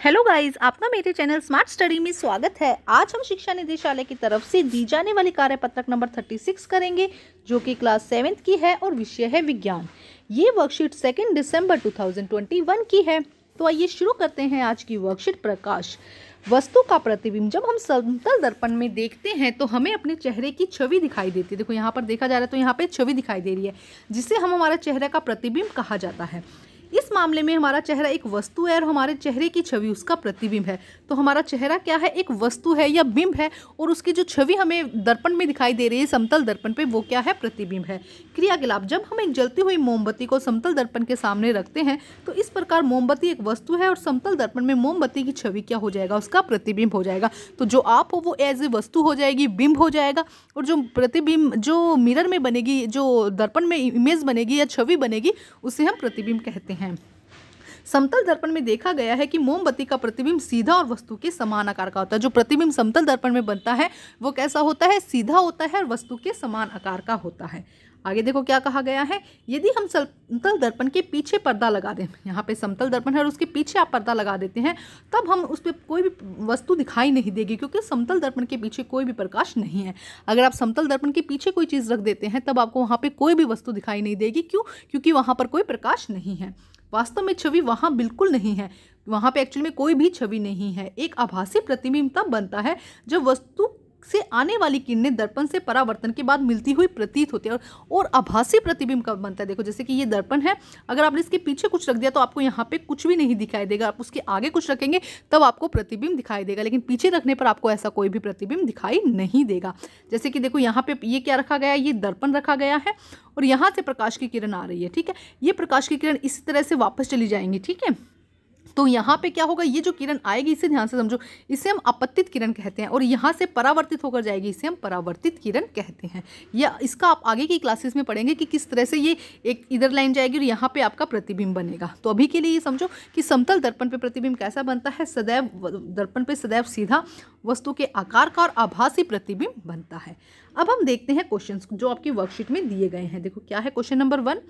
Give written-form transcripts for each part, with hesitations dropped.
Hello guys, आपका मेरे channel smart study में स्वागत है। आज हम शिक्षा निदेशालय की तरफ से दी जाने वाली कार्यपत्रक नंबर 36 करेंगे, जो कि क्लास 7th की है और विषय है विज्ञान। ये वर्कशीट 2 दिसंबर 2021 की है। तो आइए शुरू करते हैं आज की वर्कशीट। प्रकाश वस्तु का प्रतिबिंब। जब हम समतल दर्पण में देखते हैं तो हमें अपने चेहरे की छवि दिखाई देती है। देखो यहाँ पर देखा जा रहा है तो यहाँ पे छवि दिखाई दे रही है, जिसे हम हमारे चेहरे का प्रतिबिंब कहा जाता है। इस मामले में हमारा चेहरा एक वस्तु है और हमारे चेहरे की छवि उसका प्रतिबिंब है। तो हमारा चेहरा क्या है, एक वस्तु है या बिंब है, और उसकी जो छवि हमें दर्पण में दिखाई दे रही है समतल दर्पण पे, वो क्या है, प्रतिबिंब है। क्रियाकलाप। जब हम एक जलती हुई मोमबत्ती को समतल दर्पण के सामने रखते हैं तो इस प्रकार मोमबत्ती एक वस्तु है और समतल दर्पण में मोमबत्ती की छवि क्या हो जाएगा, उसका प्रतिबिंब हो जाएगा। तो जो आप हो वो एज ए वस्तु हो जाएगी, बिंब हो जाएगा, और जो प्रतिबिंब जो मिरर में बनेगी, जो दर्पण में इमेज बनेगी या छवि बनेगी, उसे हम प्रतिबिंब कहते हैं। समतल दर्पण में देखा गया है कि मोमबत्ती का प्रतिबिंब सीधा और वस्तु के समान आकार का होता है। जो प्रतिबिंब समतल दर्पण में बनता है वो कैसा होता है, सीधा होता है और वस्तु के समान आकार का होता है। आगे देखो क्या कहा गया है। यदि हम समतल दर्पण के पीछे पर्दा लगा दें, यहाँ पे समतल दर्पण है और उसके पीछे आप पर्दा लगा देते हैं, तब हम उस पर कोई भी वस्तु दिखाई नहीं देगी, क्योंकि समतल दर्पण के पीछे कोई भी प्रकाश नहीं है। अगर आप समतल दर्पण के पीछे कोई चीज़ रख देते हैं तब आपको वहाँ पे कोई भी वस्तु दिखाई नहीं देगी। क्यों? क्योंकि वहाँ पर कोई प्रकाश नहीं है। वास्तव में छवि वहाँ बिल्कुल नहीं है, वहाँ पे एक्चुअली में कोई भी छवि नहीं है। एक आभासी प्रतिबिंब तब बनता है जब वस्तु से आने वाली किरणें दर्पण से परावर्तन के बाद मिलती हुई प्रतीत होती है। और आभासी प्रतिबिंब कब बनता है, देखो जैसे कि ये दर्पण है, अगर आपने इसके पीछे कुछ रख दिया तो आपको यहाँ पे कुछ भी नहीं दिखाई देगा। आप उसके आगे कुछ रखेंगे तब आपको प्रतिबिंब दिखाई देगा, लेकिन पीछे रखने पर आपको ऐसा कोई भी प्रतिबिंब दिखाई नहीं देगा। जैसे कि देखो यहाँ पे ये क्या रखा गया है, ये दर्पण रखा गया है और यहाँ से प्रकाश की किरण आ रही है। ठीक है, ये प्रकाश की किरण इसी तरह से वापस चली जाएंगी। ठीक है, तो यहाँ पे क्या होगा, ये जो किरण आएगी, इसे ध्यान से समझो, इसे हम आपतित किरण कहते हैं, और यहाँ से परावर्तित होकर जाएगी, इसे हम परावर्तित किरण कहते हैं। या इसका आप आगे की क्लासेस में पढ़ेंगे कि किस तरह से ये एक इधर लाइन जाएगी और यहाँ पे आपका प्रतिबिंब बनेगा। तो अभी के लिए ये समझो कि समतल दर्पण पे प्रतिबिंब कैसा बनता है, सदैव दर्पण पे सदैव सीधा वस्तु के आकार का और आभासी प्रतिबिंब बनता है। अब हम देखते हैं क्वेश्चन जो आपकी वर्कशीट में दिए गए हैं। देखो क्या है क्वेश्चन नंबर 1।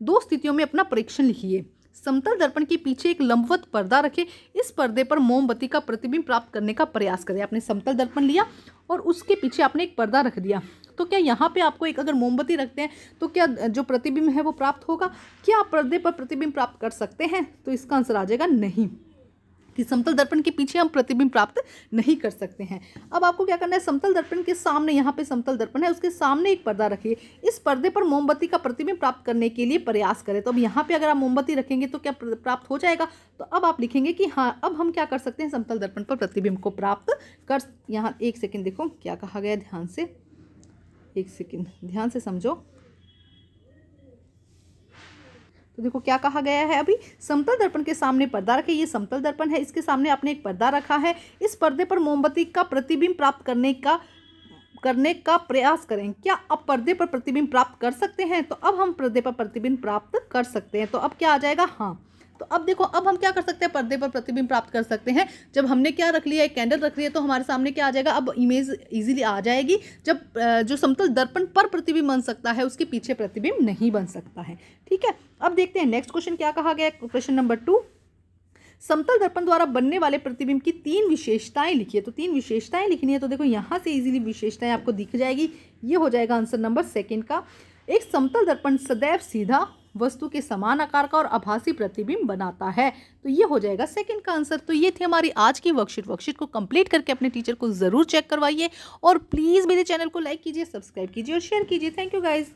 दो स्थितियों में अपना परीक्षण लिखिए। समतल दर्पण के पीछे एक लंबवत पर्दा रखें, इस पर्दे पर मोमबत्ती का प्रतिबिंब प्राप्त करने का प्रयास करें। आपने समतल दर्पण लिया और उसके पीछे आपने एक पर्दा रख दिया, तो क्या यहाँ पे आपको एक अगर मोमबत्ती रखते हैं तो क्या जो प्रतिबिंब है वो प्राप्त होगा? क्या आप पर्दे पर प्रतिबिंब प्राप्त कर सकते हैं? तो इसका आंसर आ जाएगा नहीं, कि समतल दर्पण के पीछे हम प्रतिबिंब प्राप्त नहीं कर सकते हैं। अब आपको क्या करना है, समतल दर्पण के सामने, यहाँ पे समतल दर्पण है, उसके सामने एक पर्दा रखिए, इस पर्दे पर मोमबत्ती का प्रतिबिंब प्राप्त करने के लिए प्रयास करें। तो अब यहाँ पे अगर आप मोमबत्ती रखेंगे तो क्या प्राप्त हो जाएगा? तो अब आप लिखेंगे कि हाँ, अब हम क्या कर सकते हैं, समतल दर्पण पर प्रतिबिंब को प्राप्त कर। यहाँ एक सेकेंड देखो क्या कहा गया, ध्यान से, एक सेकेंड ध्यान से समझो। तो देखो क्या कहा गया है, अभी समतल दर्पण के सामने पर्दा रखे, ये समतल दर्पण है, इसके सामने आपने एक पर्दा रखा है, इस पर्दे पर मोमबत्ती का प्रतिबिंब प्राप्त करने का प्रयास करें। क्या आप पर्दे पर प्रतिबिंब प्राप्त कर सकते हैं? तो अब हम पर्दे पर प्रतिबिंब प्राप्त कर सकते हैं। तो अब क्या आ जाएगा, हाँ। तो अब देखो, अब हम क्या कर सकते हैं, पर्दे पर प्रतिबिंब प्राप्त कर सकते हैं। जब हमने क्या रख लिया, एक कैंडल रख लिया, तो हमारे सामने क्या आ जाएगा, अब इमेज इजीली आ जाएगी। जब जो समतल दर्पण पर प्रतिबिंब बन सकता है उसके पीछे प्रतिबिंब नहीं बन सकता है। ठीक है, अब देखते हैं नेक्स्ट क्वेश्चन क्या कहा गया। Question number 2। समतल दर्पण द्वारा बनने वाले प्रतिबिंब की 3 विशेषताएं लिखिए। तो 3 विशेषताएं लिखनी है, तो देखो यहाँ से इजीली विशेषताएं आपको दिख जाएगी। ये हो जाएगा आंसर नंबर 2 का। एक समतल दर्पण सदैव सीधा, वस्तु के समान आकार का और आभासी प्रतिबिंब बनाता है। तो ये हो जाएगा 2 का आंसर। तो ये थी हमारी आज की वर्कशीट को कंप्लीट करके अपने टीचर को जरूर चेक करवाइए, और प्लीज़ मेरे चैनल को लाइक कीजिए, सब्सक्राइब कीजिए और शेयर कीजिए। Thank you guys.